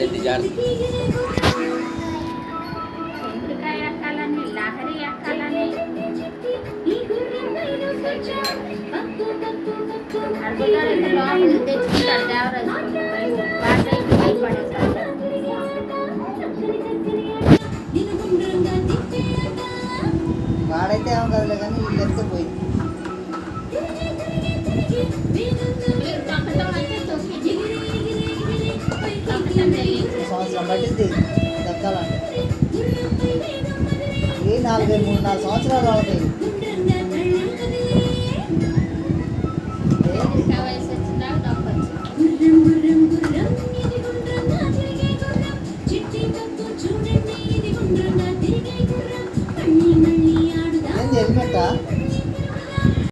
పడింది జారు. చంద్రికాయ ఎక్కాలని, లహరి ఎక్కాలని, అడుగుతాడు లోపల తెచ్చుకుంటాడు దేవరాజు భయపడేస్తాడు. వాడైతే ఏమో కదలే కానీ వీళ్ళు ఎత్తే పోయింది. సంవత్సరం పట్టింది దక్కాలంటే. ఈ 4 సంవత్సరాలు వాళ్ళకి. హెల్మెట్టా